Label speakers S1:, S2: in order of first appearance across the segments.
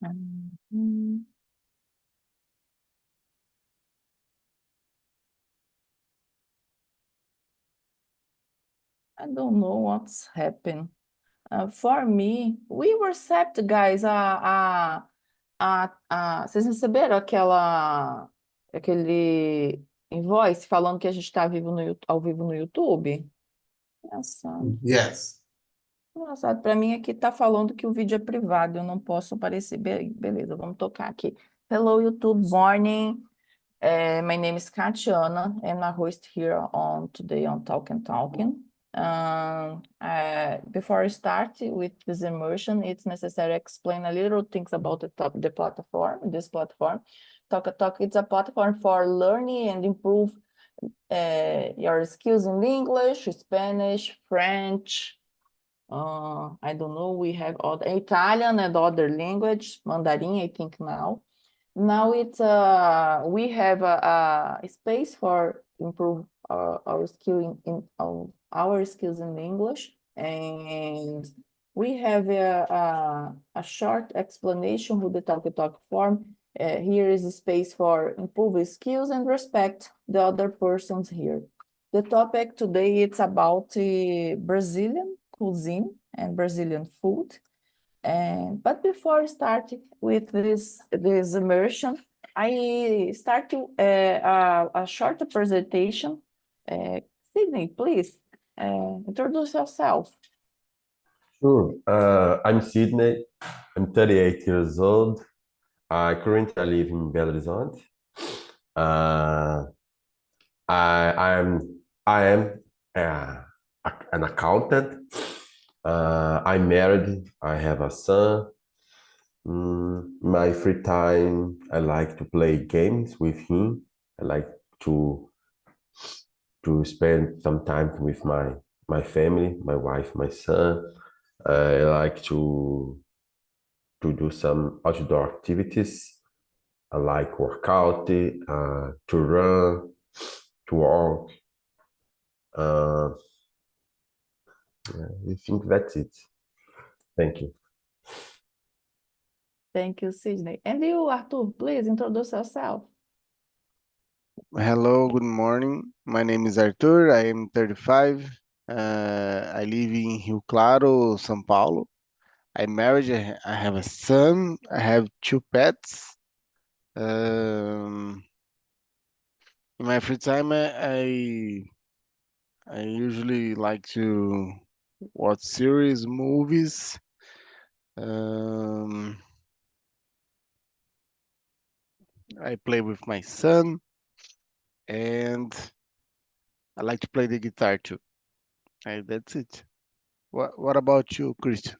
S1: Mhm. I don't know what's happened. For me, we were set, guys. Vocês receberam aquele invoice falando que a gente está ao vivo no YouTube? Engraçado.
S2: Yes.
S1: Engraçado. Para mim aqui está falando que o vídeo é privado, eu não posso aparecer. Beleza, vamos tocar aqui. Hello, YouTube morning. My name is Katiana, and I'm host here on today on Talking Talking. Before I start with this immersion, it's necessary to explain a little things about the platform. This platform, Talk, it's a platform for learning and improve your skills in English, Spanish, French. I don't know. We have other Italian and other language, Mandarin, I think now. Now we have a space for improve our skill our skills in English, and we have a short explanation with the talk form. Here is a space for improve skills and respect the other persons here. The topic today it's about Brazilian cuisine and Brazilian food. But before starting with this immersion, I start a short presentation. Sydney, please introduce yourself.
S2: Sure. I'm Sydney. I'm 38 years old. I currently live in Belo Horizonte. Uh, I am an accountant. I'm married. I have a son. My free time, I like to play games with him. I like to to spend some time with my family, my wife, my son. I like to do some outdoor activities. I like workout, to run, to walk. Uh, I think that's it. Thank you.
S1: Thank you, Sydney. And you, Arthur, please introduce yourself.
S3: Hello, good morning. My name is Arthur. I am 35. I live in Rio Claro, São Paulo. I'm married. I have a son. I have two pets. In my free time, I usually like to watch series, movies. I play with my son, and I like to play the guitar too. That's it. What about you, Christian?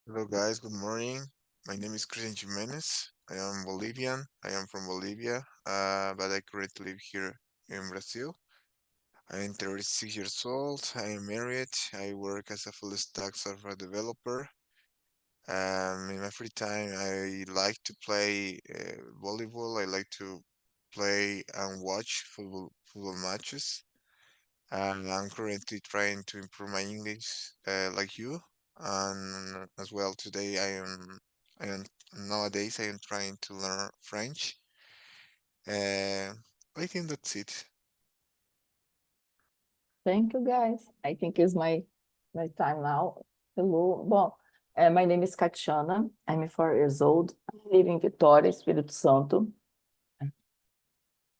S4: Hello guys, good morning. My name is Christian Jimenez. I am Bolivian. I am from Bolivia, but I currently live here in Brazil. I am 36 years old. I am married. I work as a full stack software developer. In my free time, I like to play volleyball. I like to play and watch football matches. And I'm currently trying to improve my English, like you. And as well, today I am nowadays I am trying to learn French. Uh, I think that's it.
S1: Thank you, guys. I think it's my time now. Hello. Well, my name is Katiana. I'm 4 years old. I live in Vitória, Espírito Santo. I'm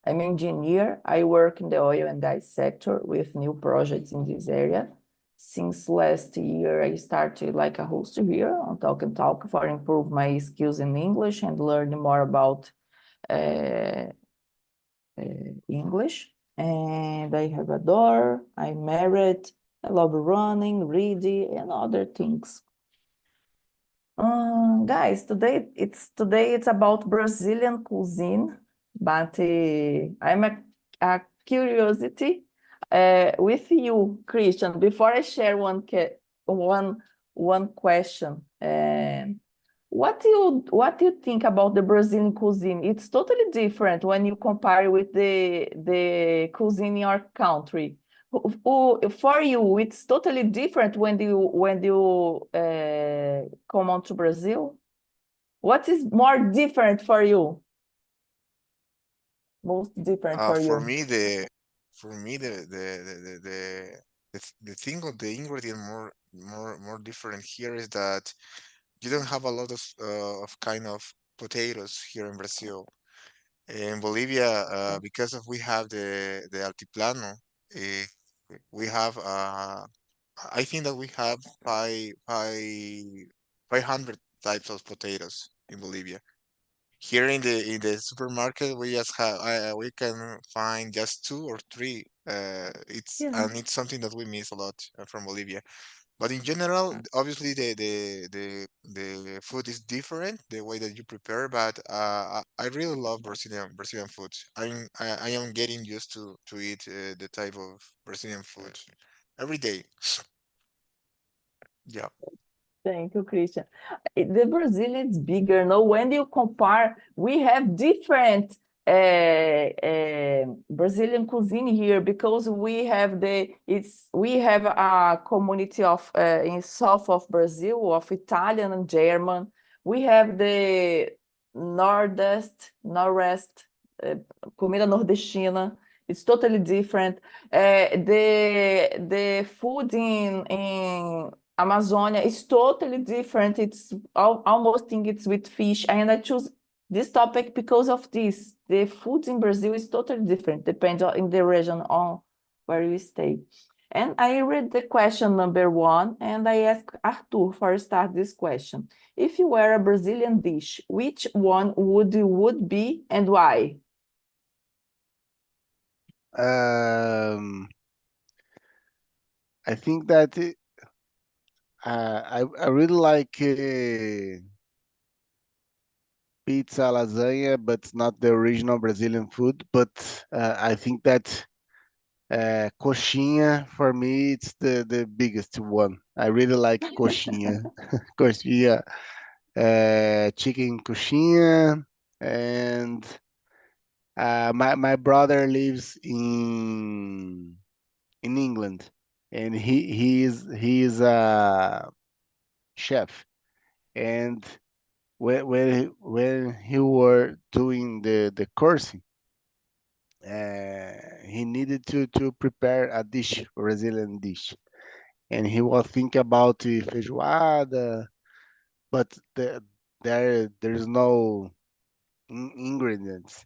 S1: an engineer. I work in the oil and gas sector with new projects in this area. Since last year, I started like a host here on Talk and Talk for improve my skills in English and learn more about uh, English. And I have a daughter. I'm married. I love running, reading, and other things. Guys, today it's about Brazilian cuisine, but I'm a curiosity with you, Christian. Before I share one question, what do you think about the Brazilian cuisine? It's totally different when you compare with the cuisine in your country. For you, it's totally different when you come on to Brazil. What is more different for you? Most different for
S4: For
S1: you?
S4: me, the thing of the ingredient more different here is that you don't have a lot of kind of potatoes here in Brazil. In Bolivia, because of we have the altiplano, uh, we have I think that we have 500 types of potatoes in Bolivia. Here in the supermarket, we just have we can find just two or three.
S1: Yeah.
S4: It's something that we miss a lot from Bolivia. But in general, obviously the food is different, the way that you prepare. But I really love Brazilian food. I am getting used to eat the type of Brazilian food every day. Yeah.
S1: Thank you, Christian. The Brazilian is bigger. No, when you compare, we have different Brazilian cuisine here because we have a community of in south of Brazil of Italian and German. We have the Northwest comida nordestina. It's totally different. The food in Amazonia is totally different. It's almost think it's with fish. And I choose this topic because of this. The food in Brazil is totally different, depends on in the region on where you stay. And I read the question number 1, and I asked Arthur for start this question. If you were a Brazilian dish, which one would be and why?
S3: I think that I really like pizza, lasagna, but it's not the original Brazilian food. But I think that coxinha for me it's the biggest one. I really like coxinha, coxinha, chicken coxinha, and my brother lives in England, and he is a chef, and when he were doing the course, he needed to prepare a dish, a Brazilian dish, and he was thinking about the feijoada, but there's no ingredients,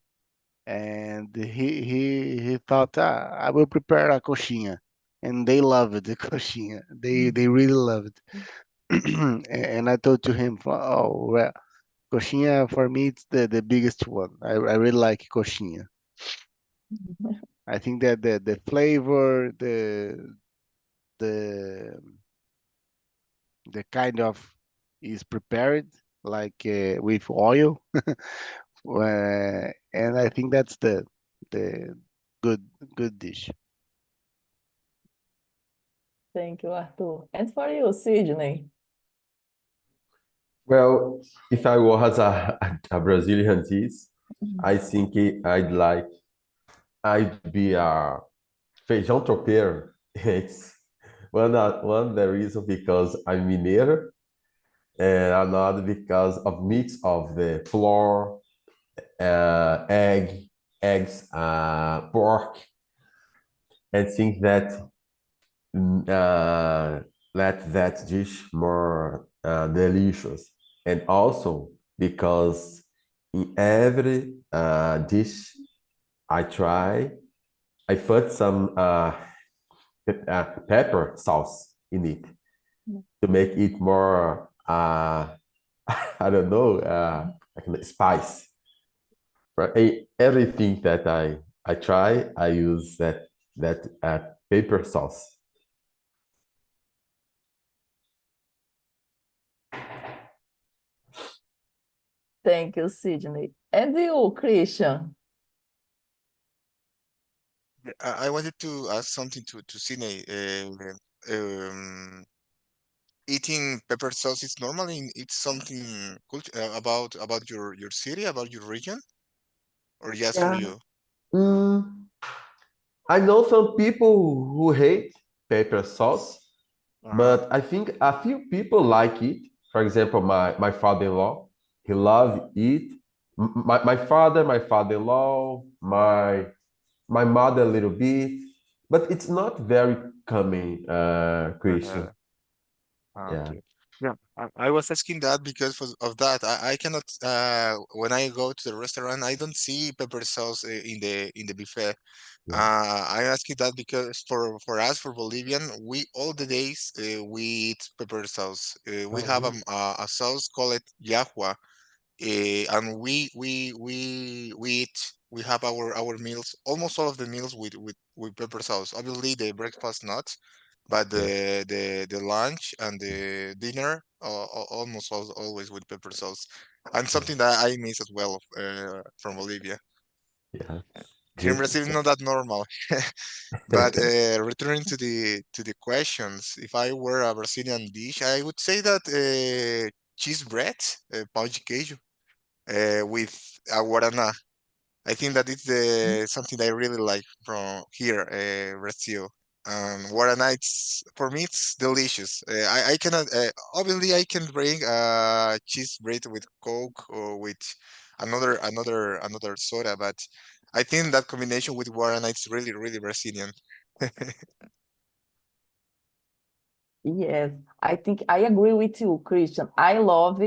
S3: and he thought, I will prepare a coxinha, and they love it, the coxinha. They really love it. And I told to him, oh well, coxinha for me it's the biggest one. I really like coxinha. I think that the flavor, the the kind of is prepared like with oil, and I think that's the good good dish.
S1: Thank you, Arthur. And for you, Sydney?
S2: Well, if I was a Brazilian dish, I think I'd be a feijão tropeiro. It's one the reason because I'm mineiro, and another because of mix of the flour, eggs, pork, and think that let that dish more delicious. And also because in every dish I try, I put some pepper sauce in it to make it more, I don't know, like spice. Right? Everything that I try, I use that pepper sauce.
S1: Thank you, Sydney. And you, Christian?
S4: I wanted to ask something to Sydney. Eating pepper sauce is normally it's something about your city, about your region, or just for
S2: Yeah.
S4: you?
S2: Mm, I know some people who hate pepper sauce,
S4: Uh-huh.
S2: but I think a few people like it. For example, my father-in-law, he love it. My father, my father-in-law, my mother a little bit, but it's not very common, Christian.
S4: Uh-huh. Ah,
S2: Yeah,
S4: okay. Yeah, I was asking that because of that. I cannot when I go to the restaurant, I don't see pepper sauce in the buffet.
S2: yeah.
S4: I ask you that because for us for Bolivian, we all the days we eat pepper sauce. We
S2: Oh,
S4: have
S2: really?
S4: a sauce called yahua, and we eat we have our meals almost all of the meals with pepper sauce. Obviously, the breakfast not, but
S2: Yeah,
S4: the lunch and the dinner almost always with pepper sauce, and
S2: yeah,
S4: something that I miss as well from Bolivia.
S2: yeah.
S4: Here in
S2: Good.
S4: Brazil, it's not that normal. But returning to the questions, if I were a Brazilian dish, I would say that cheese bread, pão de queijo, with a guarana. I think that it's something that I really like from here, Brazil. And guarana, it's for me, it's delicious. I cannot obviously I can drink cheese bread with Coke or with another soda, but I think that combination with guarana it's really Brazilian.
S1: Yes, I think I agree with you, Christian. I love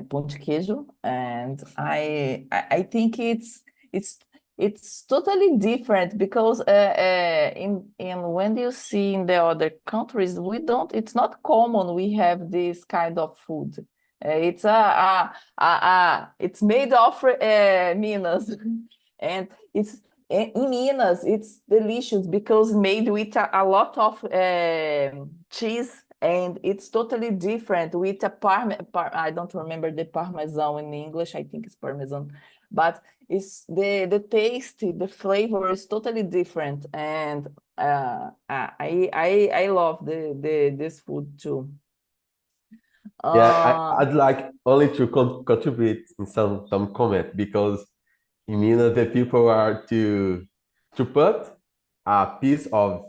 S1: pão de queijo, and I think it's it's totally different because in when you see in the other countries, we don't. It's not common we have this kind of food. It's it's made of Minas, and it's in Minas. It's delicious because made with a lot of cheese, and it's totally different with a I don't remember the parmesan in English. I think it's parmesan, but it's the taste, the flavor is totally different, and I love the this food too.
S2: Yeah,
S1: Uh,
S2: I'd like only to contribute in some comment because in Minas the people are to put a piece of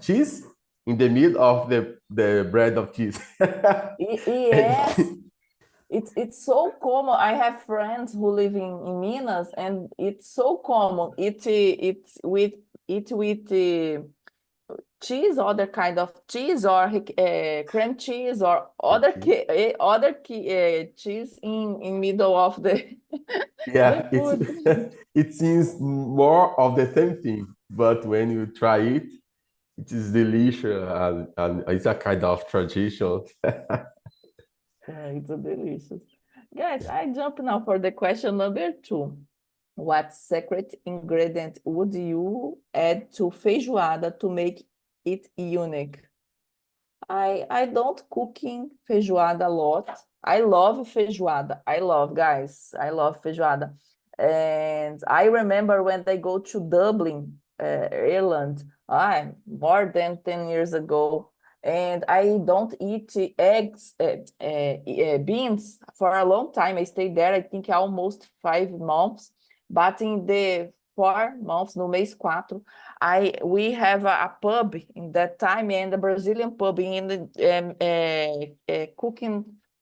S2: cheese in the middle of the bread of cheese.
S1: yes,
S2: And
S1: it's so common. I have friends who live in Minas, and it's so common. It with cheese, other kind of cheese, or cream cheese, or cheese in middle of the
S2: yeah, it's
S1: food.
S2: it seems more of the same thing, but when you try it, it is delicious and it's a kind of tradition.
S1: It's delicious. Guys, I jump now for the question number 2. What secret ingredient would you add to feijoada to make it unique? I don't cooking feijoada a lot. I love feijoada. I love, guys. I love feijoada. And I remember when I go to Dublin, Ireland, more than 10 years ago, and I don't eat eggs, beans for a long time. I stayed there, I think almost 5 months. But in the 4 months, no mês 4, we have a pub in that time, and a Brazilian pub in the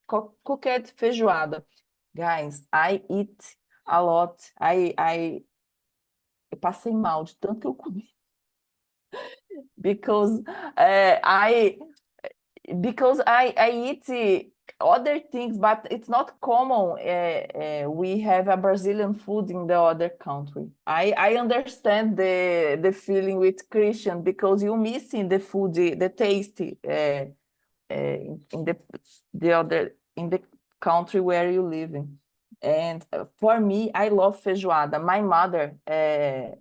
S1: cooked feijoada. Guys, I eat a lot. Eu passei mal de tanto que eu comi because I I eat other things, but it's not common. We have a Brazilian food in the other country. I understand the feeling with Christian because you missing the food, the taste in the other in the country where you live in. And for me, I love feijoada. My mother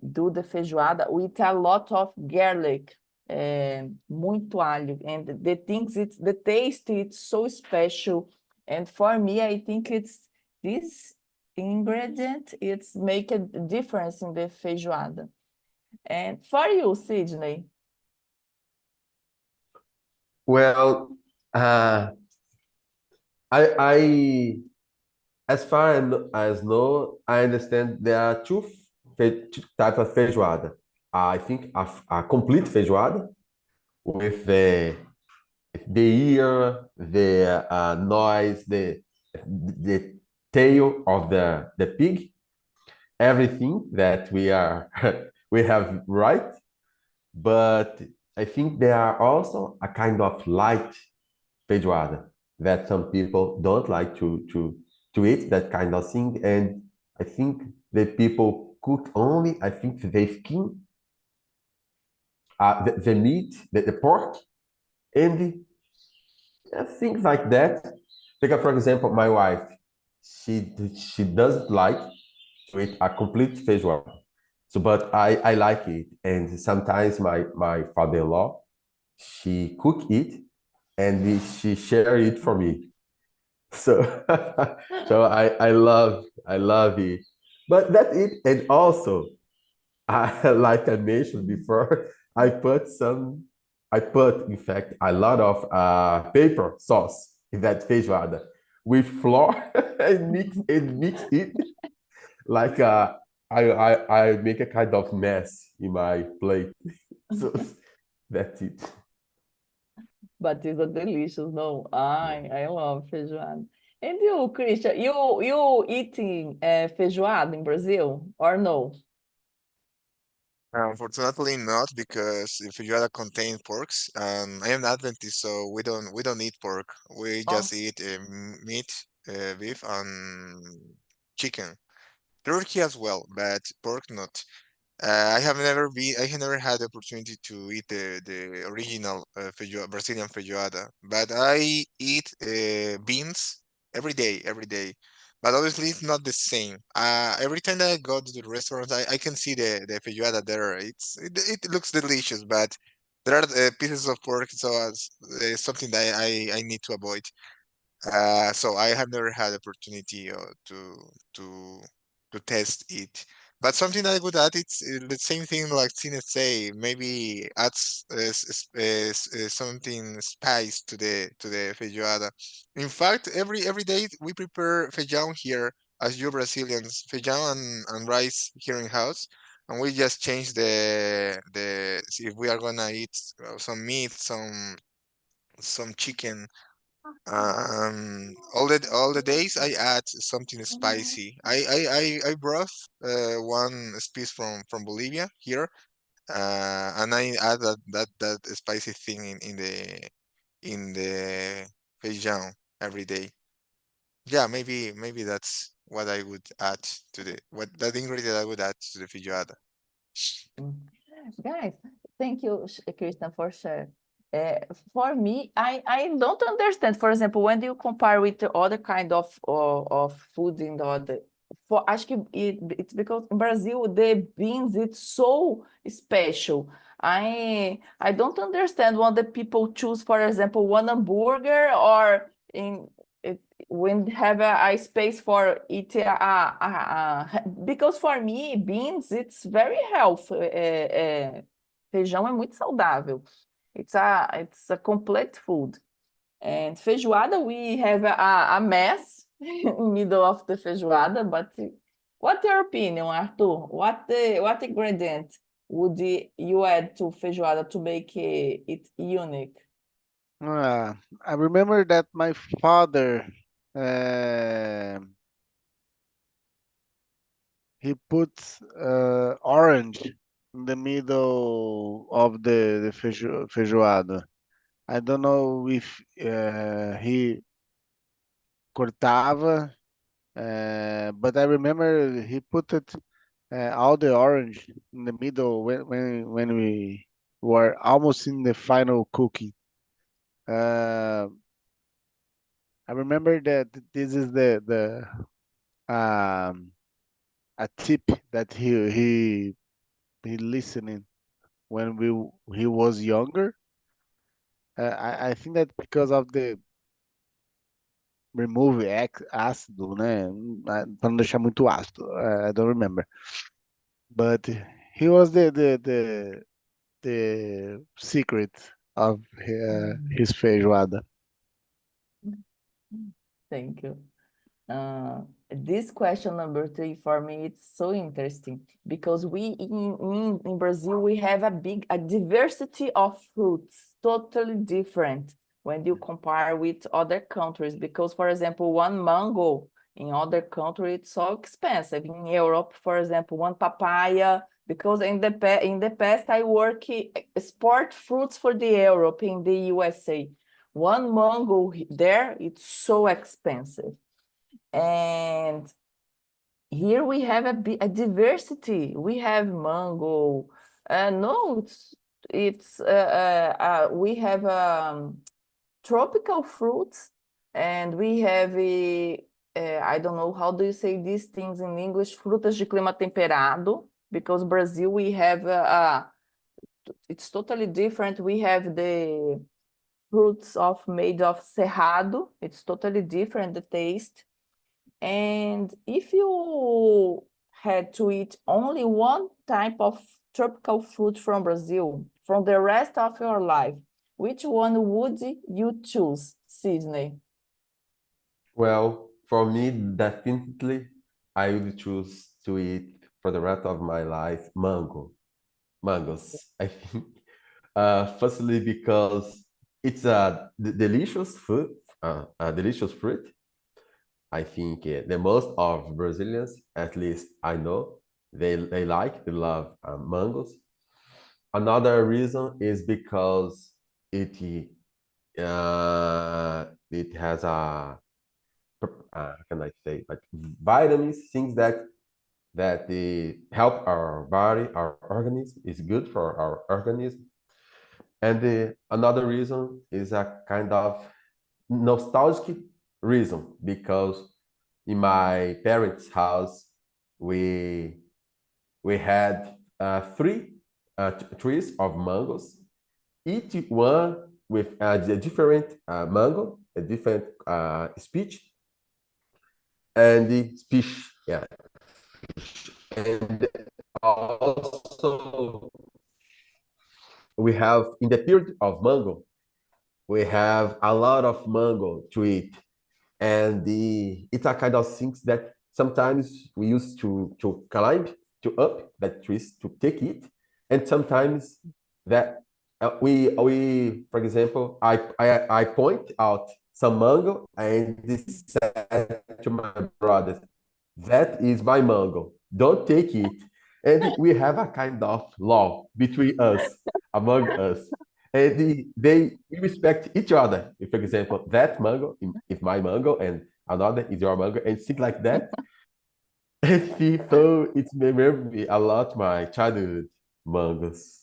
S1: do the feijoada with a lot of garlic, muito alho, and the things it's the taste it's so special. And for me, I think it's this ingredient. It's make a difference in the feijoada. And for you, Sydney.
S2: Well, I as far as know, I understand there are two types of feijoada. I think a complete feijoada with the ear, the noise, the tail of the pig, everything that we are we have right. But I think there are also a kind of light feijoada that some people don't like to eat that kind of thing. And I think the people cook only, I think the skin, the meat, the pork, and things like that. Because, for example, my wife, she doesn't like to eat a complete feijoada. So, but I like it. And sometimes my father-in-law, she cook it and she share it for me. So so I love it. But that's it. And also, like I mentioned before, I put in fact a lot of paper sauce in that feijoada with flour and mix it like I make a kind of mess in my plate. So that's it.
S1: But it's a delicious, no? I love feijoada. And you, Christian, you eating feijoada in Brazil or no?
S4: Unfortunately not, because if feijoada contains porks, I am Adventist, so we don't eat pork. We
S1: Oh,
S4: just eat meat, beef, and chicken. Turkey as well, but pork not. I have never had the opportunity to eat the original Brazilian feijoada, but I eat beans every day. But obviously, it's not the same. Every time that I go to the restaurant, I can see the feijoada there. It looks delicious, but there are pieces of pork, so it's something that I need to avoid. So I have never had opportunity to to test it. But something that I would add, it's the same thing like Tina say, maybe adds something spice to the feijoada. In fact, every day we prepare feijão here as you Brazilians, feijão and rice here in house, and we just change if we are gonna eat some meat, some chicken, all the days I add something spicy. I brought one piece from Bolivia here, and I add that spicy thing in the feijão every day. Yeah, maybe that's what I would add to the what that ingredient I would add to the feijoada.
S1: mm. Guys, thank you, Christian, for sharing. For me, I don't understand. For example, when you compare with the other kind of food in the other, acho que it's because in Brazil the beans it's so special. I don't understand what the people choose. For example, one hamburger or when have a space for it because for me beans it's very healthy. Feijão é muito saudável. It's a complete food. And feijoada we have a mess in middle of the feijoada, but what's your opinion, Arthur? What ingredient would you add to feijoada to make it unique?
S3: I remember that my father, uh, he put orange in the middle of the feijoada. I don't know if he cortava, but I remember he put it all the orange in the middle when we were almost in the final cooking. Uh, I remember that this is the a tip that he listening when he was younger. I think that because of the remove ácido, né? Para não deixar muito ácido. I don't remember. But he was the secret of his feijoada.
S1: Thank you. This question number 3 for me, it's so interesting because we in Brazil, we have a diversity of fruits, totally different when you compare with other countries. Because, for example, one mango in other country, it's so expensive. In Europe, for example, one papaya, because in the past I work export fruits for the Europe in the USA. One mango there, it's so expensive. And here we have a diversity. We have mango. No, we have tropical fruits, and we have I don't know how do you say these things in English, frutas de clima temperado, because Brazil we have it's totally different. We have the fruits made of cerrado. It's totally different, the taste. And if you had to eat only one type of tropical fruit from Brazil from the rest of your life, which one would you choose, Sydney?
S2: Well, for me, definitely, I would choose to eat for the rest of my life mangoes. I think, firstly, because it's a delicious food, a delicious fruit. I think the most of Brazilians, at least I know, they love mangoes. Another reason is because it it has how can I say, like vitamins, things that they help our body, our organism, is good for our organism. And another reason is a kind of nostalgic reason because in my parents' house we we had three trees of mangoes, each one with a different mango, a different speech, and the speech, yeah. And also we have in the period of mango, we have a lot of mango to eat, and it's a kind of things that sometimes we used to climb to up that trees to take it, and sometimes that we for example I point out some mango and said to my brothers, that is my mango, don't take it. And we have a kind of law between us, among us, and we respect each other. If, for example, that mango is my mango and another is your mango, and things like that. And so it's remember me a lot my childhood mangoes.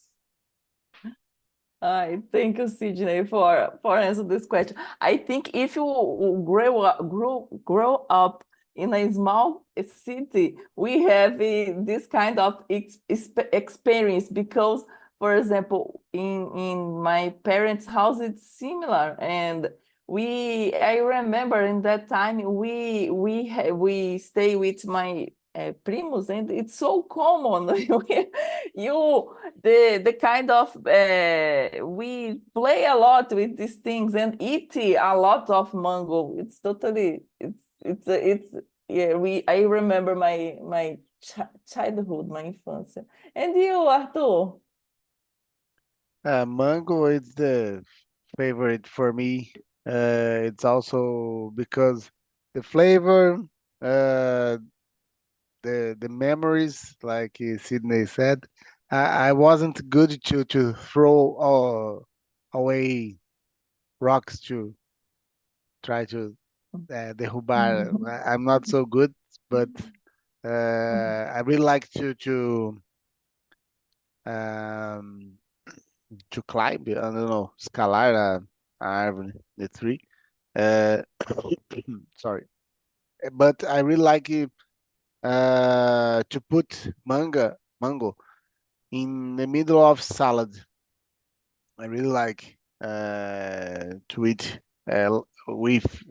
S1: Thank you, Sydney, for answering this question. I think if you grow up in a small city, we have this kind of experience because, for example, in my parents' house, it's similar, and I remember in that time we stay with my primos, and it's so common. You the kind of we play a lot with these things and eat a lot of mango. It's totally it's yeah, we I remember my childhood, my infancy. And you, Arthur?
S3: Mango is the favorite for me. It's also because the flavor, uh, the memories, like Sydney said. I wasn't good to throw away rocks to try to derrubar. I'm not so good, but I really like um, to climb. I don't know, scalar a árvore, the tree. Uh, sorry, but I really like it, to put mango in the middle of salad. I really like to eat with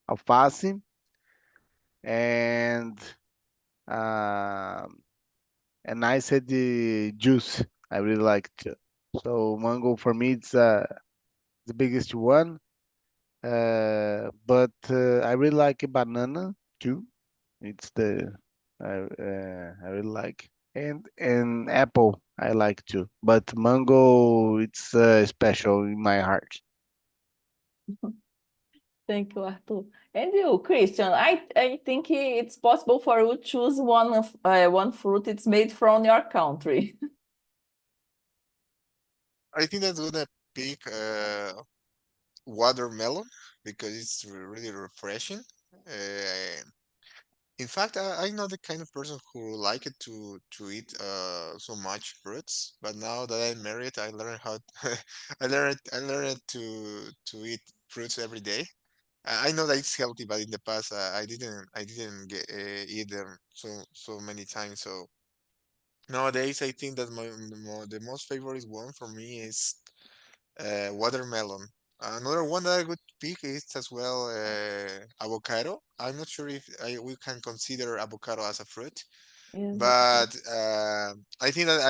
S3: alface and um and I said the juice. I really like it. So mango for me it's the biggest one. But I really like banana too. It's the I really like, and apple I like too. But mango, it's special in my heart.
S1: Thank you, Arthur. And you, Christian, I think it's possible for you to choose one fruit it's made from your country.
S4: I think that's gonna pick watermelon because it's really refreshing. Uh, in fact, I'm not the kind of person who like it to eat so much fruits. But now that I'm married, I learned how I learned to eat fruits every day. I know that it's healthy, but in the past I didn't eat them so many times. So nowadays I think that the most favorite one for me is watermelon. Another one that I would pick is as well avocado. I'm not sure if we can consider avocado as a fruit,
S1: Yes,
S4: but I think that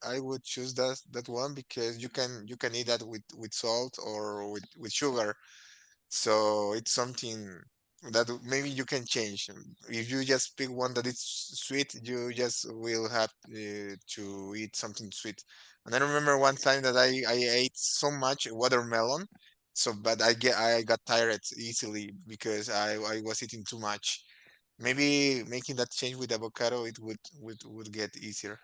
S4: I would choose that one because you can eat that with salt or with sugar. So it's something that maybe you can change. If you just pick one that is sweet, you just will have to eat something sweet. And I remember one time that I ate so much watermelon, so but I got tired easily because I was eating too much. Maybe making that change with avocado, it would get easier.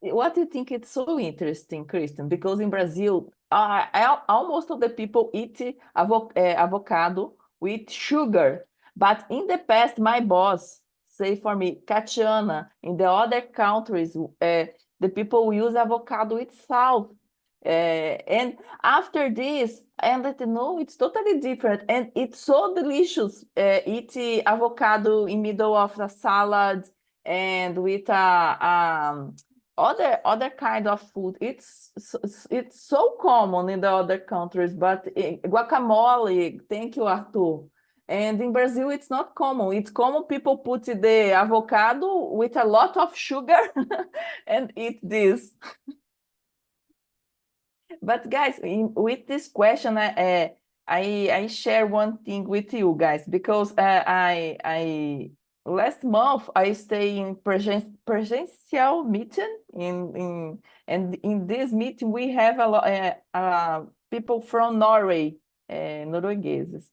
S1: what do you think it's so interesting, Christian? Because in Brazil, almost all the people eat avocado with sugar. But in the past, my boss say for me, Tatiana, in the other countries, the people use avocado with salt. And after this, I understand, no, it's totally different. And it's so delicious, eat avocado in middle of a salad and with other kind of food. It's so common in the other countries, but guacamole, thank you, Arthur. And in Brazil, it's not common. It's common people put the avocado with a lot of sugar and eat this. But guys, with this question, I share one thing with you guys because I last month I stay in presential meeting in and in this meeting we have a lot people from Norway, Noruegueses,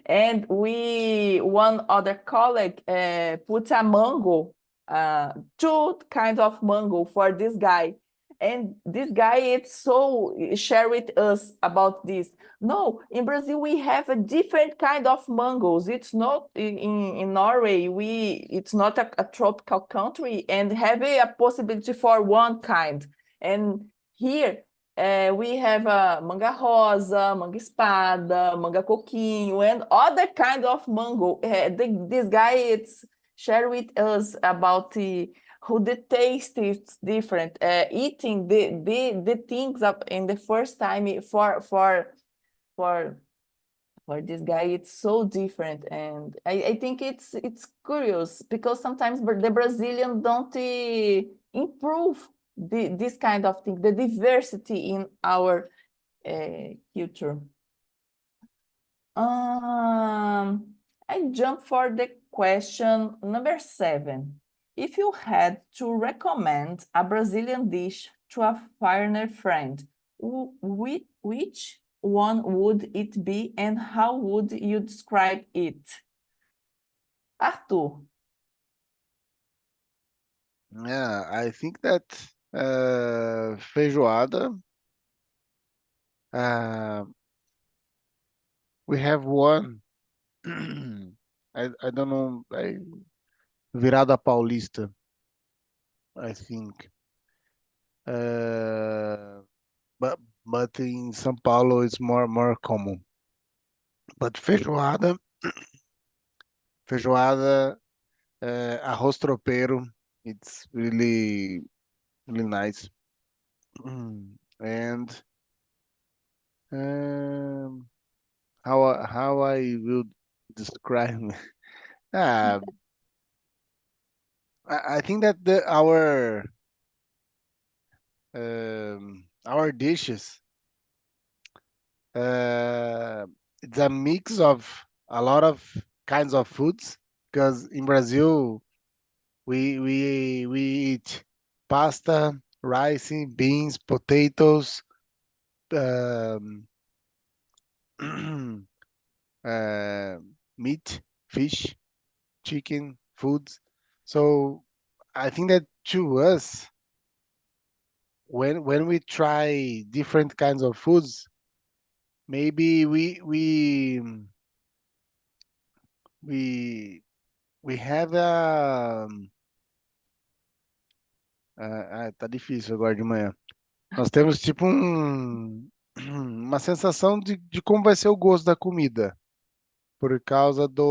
S1: and we one other colleague put a mango, two kind of mango for this guy, and this guy it's so share with us about this. No, in Brazil we have a different kind of mangoes. It's not in Norway, it's not a tropical country and have a possibility for one kind. And here we have manga rosa, manga espada, manga coquinho, and other kind of mango. This guy it's share with us about the who the taste is different. Eating the things up in the first time for for this guy, it's so different, and I think it's curious because sometimes the Brazilian don't improve this kind of thing, the diversity in our culture. I jump for the question number 7. If you had to recommend a Brazilian dish to a foreigner friend, which one would it be and how would you describe it? Arthur.
S3: Yeah, I think that feijoada. Uh, we have one. I don't know. Virada Paulista, I think. Uh, but in São Paulo it's more common. But feijoada, arroz tropeiro, it's really nice. And um, how I will describe. uh, I think that our dishes It's a mix of a lot of kinds of foods because in Brazil we eat pasta, rice, beans, potatoes, um, uh, meat, fish, chicken, foods. So I think that to us, when we try different kinds of foods, maybe we we have tá difícil agora de manhã. Nós temos tipo uma sensação de como vai ser o gosto da comida, por causa da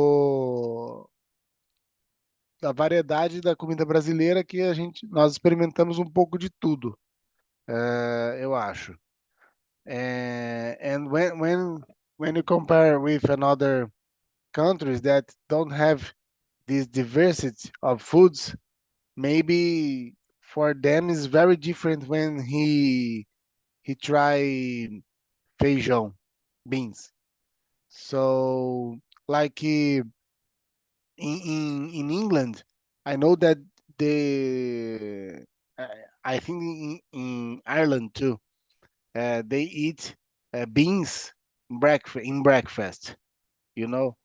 S3: variedade da comida brasileira que nós experimentamos um pouco de tudo, eu acho. And when you compare with another countries that don't have this diversity of foods, maybe for them is very different when he try feijão, beans. So like in England, I know that the I I think in Ireland too, they eat beans breakfast, you know,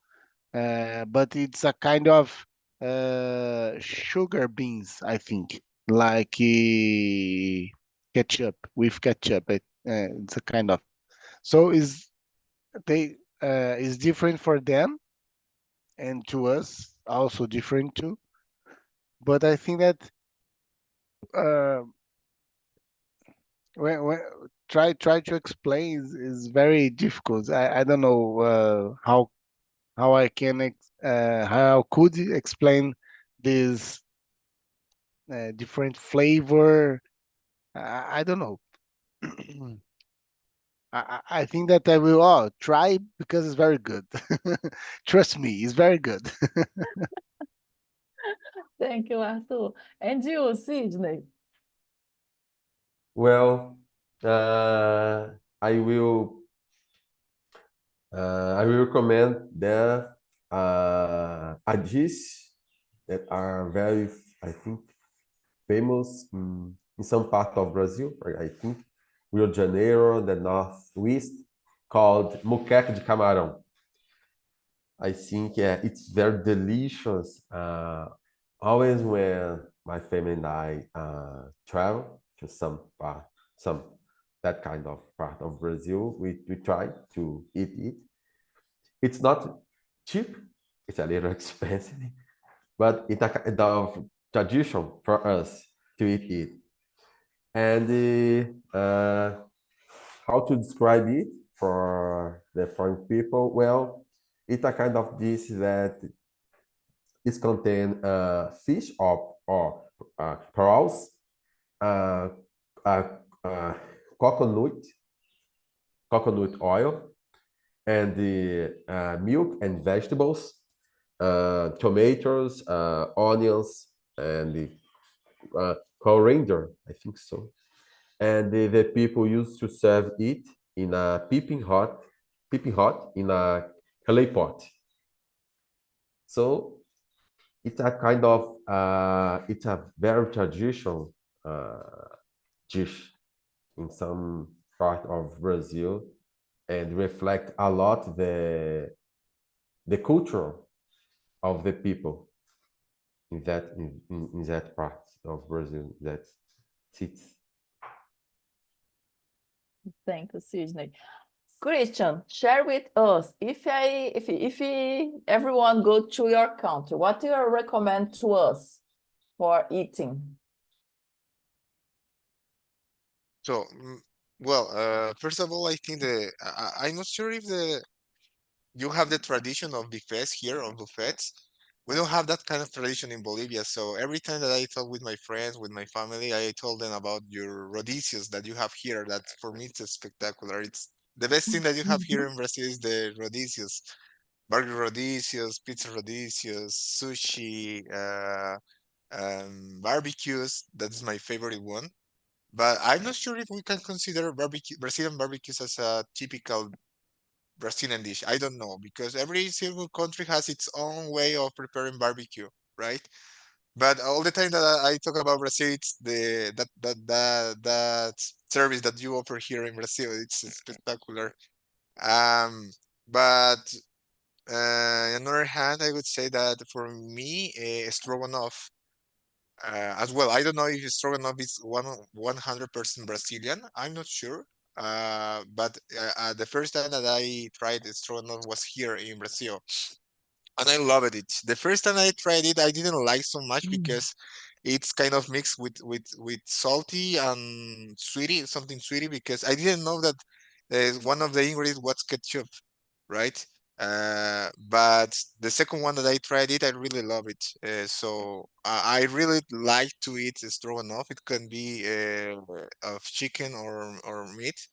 S3: but it's a kind of sugar beans, I think, like ketchup with ketchup. It's a kind of so is different for them and to us also different too. But I think that uh, when try to explain is very difficult. I don't know how I can how I could explain this different flavor. I don't know. I think that I will try because it's very good. Trust me, it's very good.
S1: Thank you, Arthur. And you, Sydney?
S2: Well, uh, I will I will recommend there a dish that are very, I think, famous in some part of Brazil. I think Rio de Janeiro, the northwest, called moqueca de camarão. I think it's very delicious. Always when my family and I travel to some that kind of part of Brazil, we try to eat it. It's not cheap; it's a little expensive, but it's a kind of tradition for us to eat it. And how to describe it for the foreign people? Well, it's a kind of dish that is contain fish or pearls, uh, uh, uh, coconut, coconut oil, and the milk and vegetables, tomatoes, onions, and the coriander, I think so. And the people used to serve it in a piping hot in a clay pot. So it's a kind of it's a very traditional dish in some part of Brazil and reflect a lot the culture of the people in that part of Brazil that sits.
S1: Thank you, Sydney. Christian, share with us if everyone go to your country, what do you recommend to us for eating?
S4: So, well, first of all, I think I'm not sure if you have the tradition of buffets here on buffets. We don't have that kind of tradition in Bolivia. So every time that I talk with my friends, with my family, I told them about your rodicios that you have here. That for me it's spectacular. It's the best thing that you have here in Brazil is the rodicios, burger rodicios, pizza rodicios, sushi, barbecues. That's my favorite one. But I'm not sure if we can consider barbecue Brazilian barbecues as a typical Brazilian dish. I don't know, because every single country has its own way of preparing barbecue, right? But all the time that I talk about Brazil, it's that service that you offer here in Brazil. It's spectacular. Um, but on the other hand, I would say that for me, stroganoff as well. I don't know if stroganoff is 100% Brazilian. I'm not sure. But the first time that I tried stroganoff was here in Brazil, and I loved it. The first time I tried it, I didn't like so much because it's kind of mixed with salty and sweetie, something sweetie. Because I didn't know that one of the ingredients was ketchup, right? But the second one that I tried it, I really love it. So I really like to eat stroganoff. It can be of chicken or meat.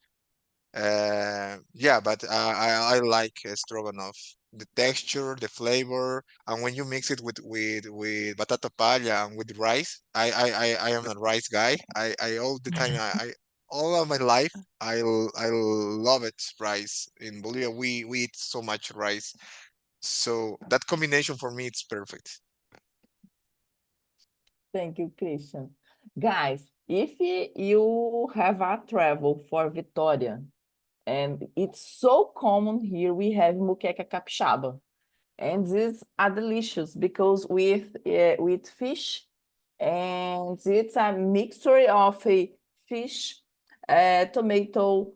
S4: Yeah, but I like stroganoff. The texture, the flavor, and when you mix it with batata palha and with rice, I am a rice guy. I all the time I all of my life I love it rice. In Bolivia we eat so much rice, so that combination for me it's perfect.
S1: Thank you, Christian. Guys, if you have a travel for Vitória, and it's so common here, we have muqueca capixaba. And these are delicious because with fish, and it's a mixture of a fish, tomato,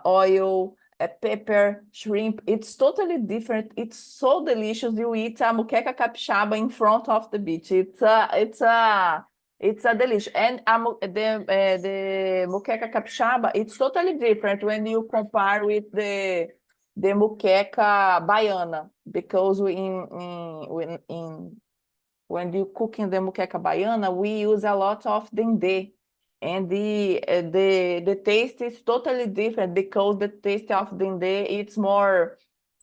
S1: oil, pepper, shrimp. It's totally different. It's so delicious. You eat a muqueca capixaba in front of the beach. It's a delicious. And the muqueca capixaba, it's totally different when you compare with the muqueca baiana, because when you cook in the muqueca baiana, we use a lot of dendê, and the taste is totally different because the taste of dendê, it's more,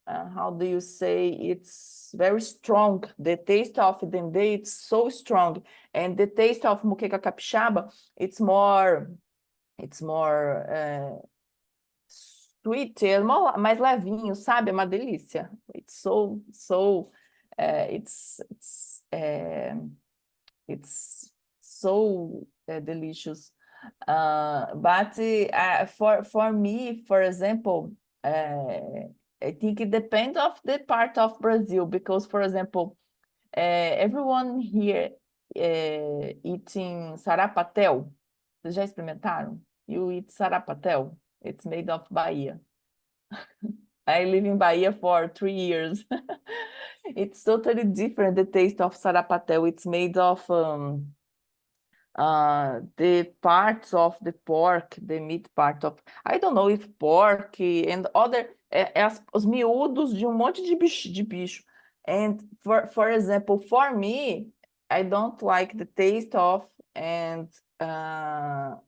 S1: how do you say, it's very strong. The taste of dendê, it's so strong, and the taste of muqueca capixaba, it's more sweet, é mais levinho, sabe? É uma delícia. It's it's so delicious. But for me, for example, I think it depends of the part of Brazil, because, for example, everyone here eating sarapatel. Vocês já experimentaram? You eat sarapatel? It's made of Bahia. I live in Bahia for 3 years. It's totally different, the taste of sarapatel. It's made of the parts of the pork, the meat part of, I don't know if pork and other, os miúdos de monte de bicho. And for example, for me, I don't like the taste of, and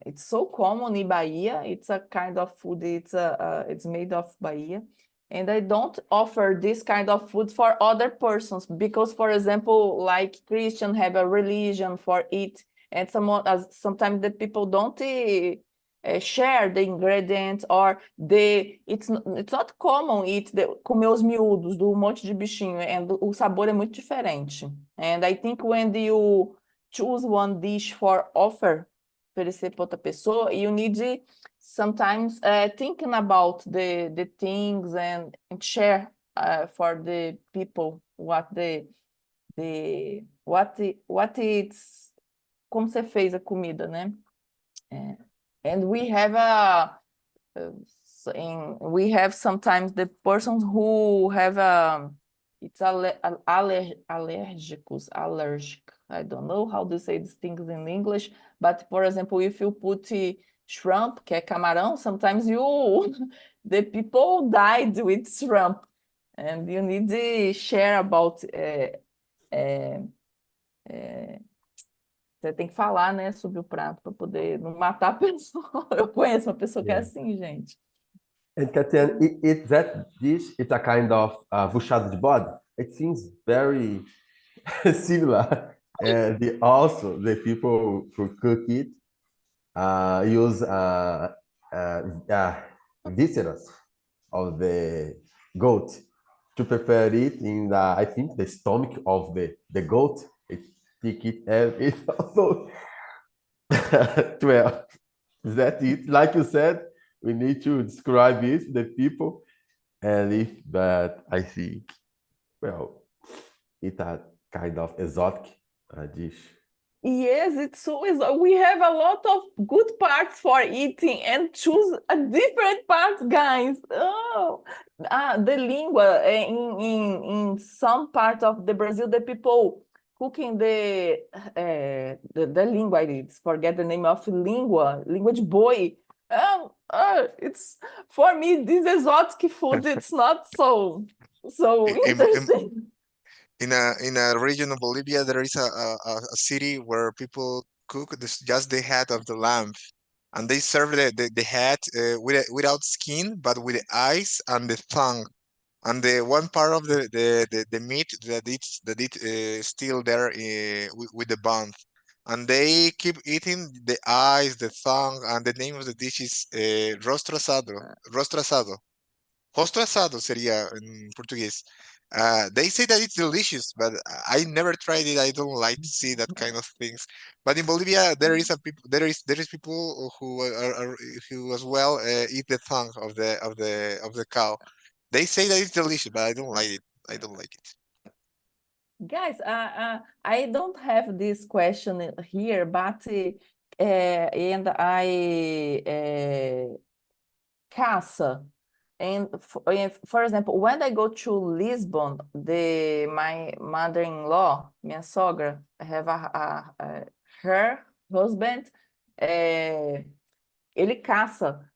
S1: it's so common in Bahia. It's a kind of food, it's made of Bahia. And I don't offer this kind of food for other persons because, for example, like Christian have a religion for it, and sometimes the people don't share the ingredients, or it's not common comer os miúdos do monte de bichinho, and o sabor é muito diferente. And I think when you choose one dish for offer, oferecer para outra pessoa, you need sometimes thinking about the things and share for the people what it's, como você fez a comida, né? And we have sometimes the persons who have it's allergic. I don't know how to say these things in English, but for example, if you put shrimp, que é camarão, sometimes the people died with shrimp, and you need to share about você tem que falar, né, sobre o prato para poder não matar a pessoa. Eu conheço uma pessoa que é assim, gente.
S2: And Tatiana, that dish, it's a kind of buchada de bode. It seems very similar. And also, the people who cook it use viscera of the goat to prepare it in the, I think, the stomach of the goat. It stick it and it also 12. Is that it? Like you said, we need to describe it, the people, and if but I think, well, it's a kind of exotic dish.
S1: Yes, it's so we have a lot of good parts for eating and choose a different parts, guys. Oh, the língua in some part of the Brazil, the people cooking the língua. I forget the name of língua de boi. It's for me this exotic food. It's not so
S4: In, in, in
S1: interesting.
S4: in a region of Bolivia, there is a city where people cook just the head of the lamb, and they serve the head without skin, but with the eyes and the tongue, and the one part of the meat that it's still there with the bone, and they keep eating the eyes, the tongue, and the name of the dish is rostro asado. Rostro asado. Rosto asado seria in Portuguese. They say that it's delicious, but I never tried it. I don't like to see that kind of things. But in Bolivia, there is people who as well eat the tongue of the cow. They say that it's delicious, but I don't like it. I don't like it.
S1: Guys, I don't have this question here, but and I caça. And for example, when I go to Lisbon, my mother-in-law, minha sogra, have her husband, ele caça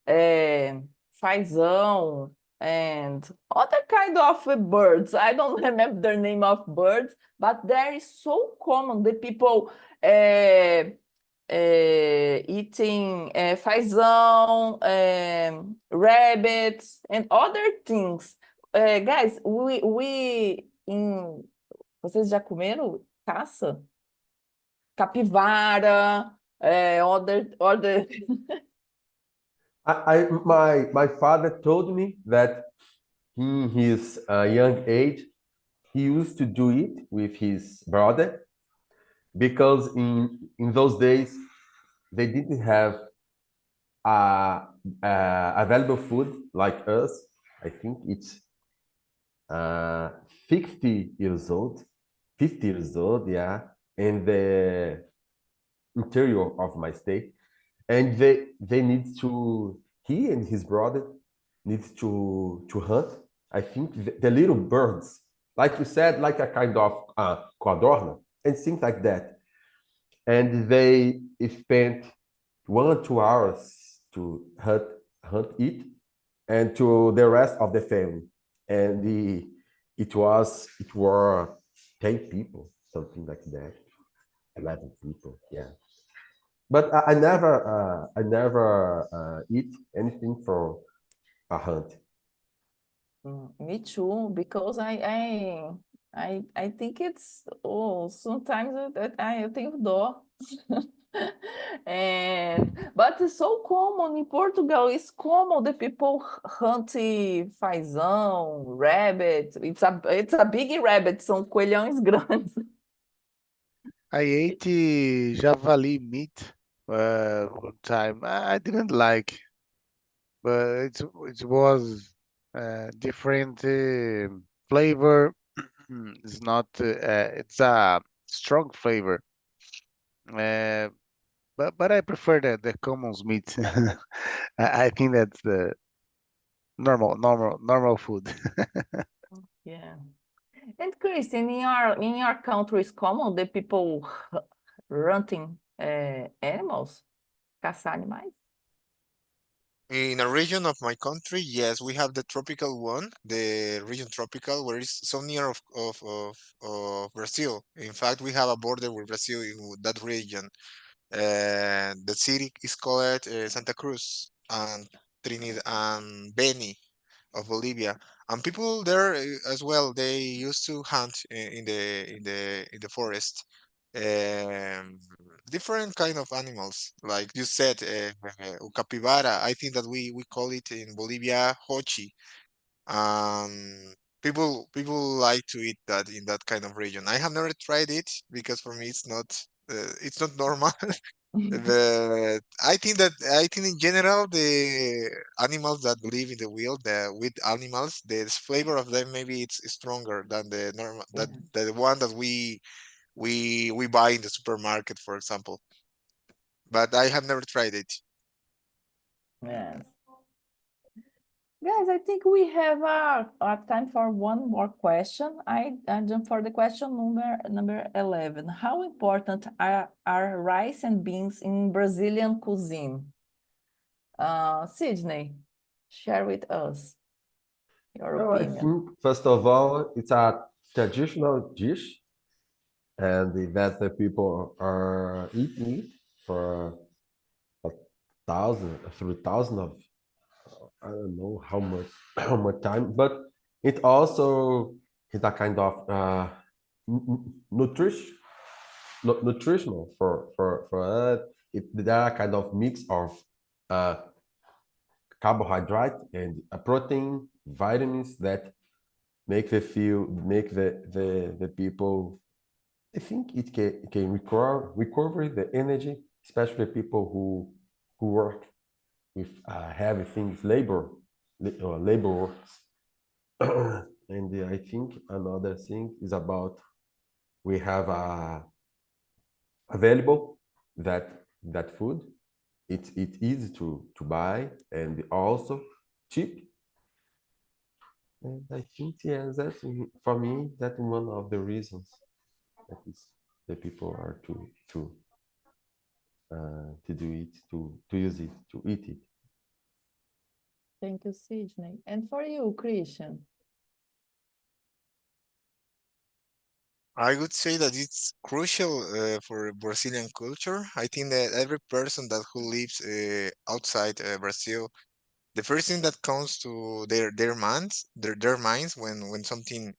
S1: fazão and other kind of birds. I don't remember the name of birds, but there is so common the people eating fazão, rabbits, and other things. Guys, vocês já comeram caça? Capivara, other
S2: My father told me that in his young age, he used to do it with his brother because in those days they didn't have available food like us. I think it's 50 years old, 50 years old, yeah, in the interior of my state, and they need to, he and his brother needs to hunt. I think the little birds, like you said, like a kind of codorna and things like that, and they spent 1 or 2 hours to hunt it and to the rest of the family, and it were 10 people, something like that, 11 people, yeah. But I never eat anything from a hunt.
S1: Me too, because I think it's sometimes eu tenho dó. But it's so common in Portugal. It's common the people hunt fazão, rabbit. It's a big rabbit. São coelhões grandes.
S3: I ate javali meat one time. I didn't like, but it was different flavor. It's not. It's a strong flavor. Uh, but I prefer the common meat. I think that's the normal food.
S1: Yeah. And Christine, in your country, is common the people hunting animals, caçar animais?
S4: In a region of my country, yes, we have the tropical one, the region tropical, where it's so near of Brazil. In fact, we have a border with Brazil in that region. The city is called Santa Cruz and Trinidad and Beni of Bolivia. And people there as well, they used to hunt in the forest. Um, Different kind of animals, like you said, capybara. I think that we call it in Bolivia hochi. People like to eat that in that kind of region. I have never tried it because for me it's not normal. But I think in general the animals that live in the wild, the wild animals, the flavor of them maybe it's stronger than the normal that the one that we buy in the supermarket, for example. But I have never tried it.
S1: Yes. Guys, I think we have time for one more question. I jump for the question number 11. How important are rice and beans in Brazilian cuisine? Sydney, share with us your
S2: Well, I
S1: opinion.
S2: think, first of all, it's a traditional dish, and that the people are eating it for 3,000 of, I don't know how much how much time, but it also is a kind of nutritional for us. There are kind of mix of uh, carbohydrate and a protein, vitamins that make the people. I think it can recover the energy, especially people who work with heavy things, labor works. And I think another thing is about we have available that food. It's easy to buy and also cheap. And I think yeah, that's for me that's one of the reasons that is the people are to do it to use it to eat it.
S1: Thank you, Sydney. And for you, Christian?
S4: I would say that it's crucial for Brazilian culture. I think that every person that who lives outside Brazil, the first thing that comes to their minds when something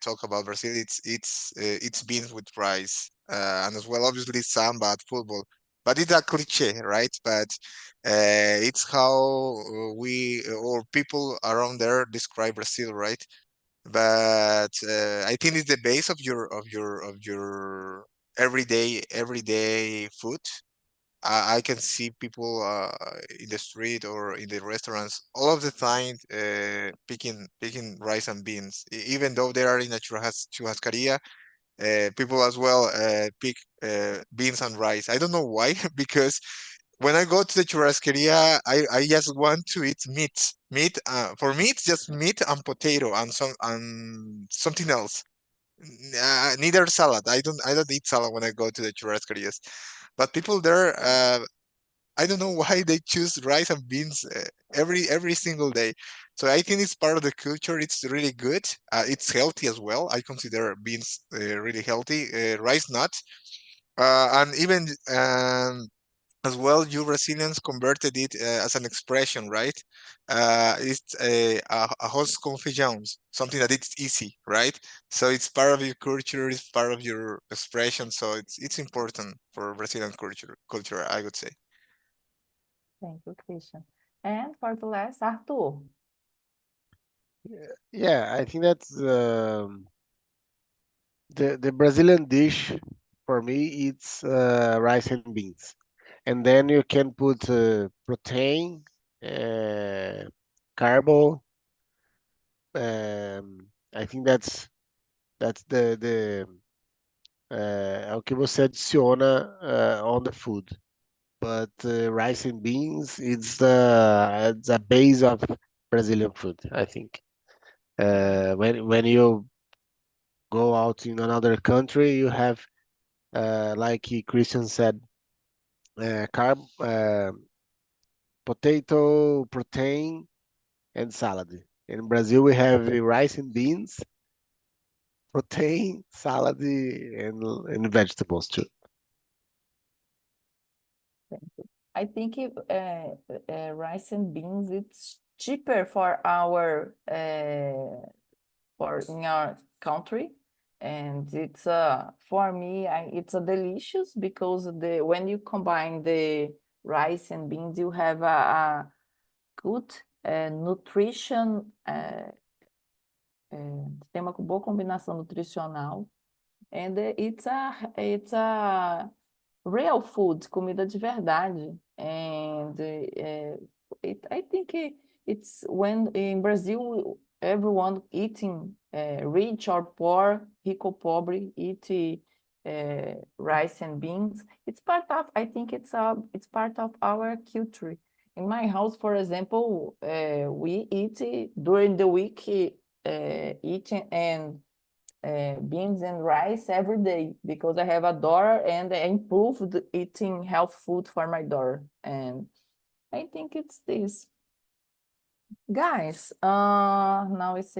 S4: talk about Brazil, it's beans with rice, and as well obviously samba at football. But it's a cliche, right? But it's how we or people around there describe Brazil, right? But I think it's the base of your everyday food. I can see people in the street or in the restaurants all of the time picking rice and beans. Even though they are in a churrascaria, people as well pick beans and rice. I don't know why, because when I go to the churrascaria, I just want to eat meat. Meat for me it's just meat and potato and something else. Neither salad. I don't eat salad when I go to the churrascarias. But people there, I don't know why they choose rice and beans every single day. So I think it's part of the culture. It's really good. It's healthy as well. I consider beans really healthy. Rice not. And even as well, you Brazilians converted it as an expression, right? It's a arroz com feijão, something that it's easy, right? So it's part of your culture, it's part of your expression. So it's important for Brazilian culture, I would say.
S1: Thank you, Christian. And for the last, Arthur.
S3: Yeah, I think that's the Brazilian dish for me. It's rice and beans, and then you can put protein, uh, carbo. I think that's the é o que você adiciona on the food. But rice and beans, it's a base of Brazilian food, I think. When you go out in another country, you have, like Christian said, carb, potato, protein, and salad. In Brazil, we have rice and beans, protein, salad, and vegetables too.
S1: I think rice and beans, it's cheaper for our for in our country, and it's for me it's a delicious because when you combine the rice and beans, you have a good nutrition, tem uma boa combinação nutricional, and it's a real food, comida de verdade, and I think it's when in Brazil everyone eating rich or poor, rico pobre, eat rice and beans. It's part of, I think it's part of our culture. In my house, for example, we eat during the week, eating and beans and rice every day because I have a daughter and I improved eating health food for my daughter. And I think it's this. Guys, now I say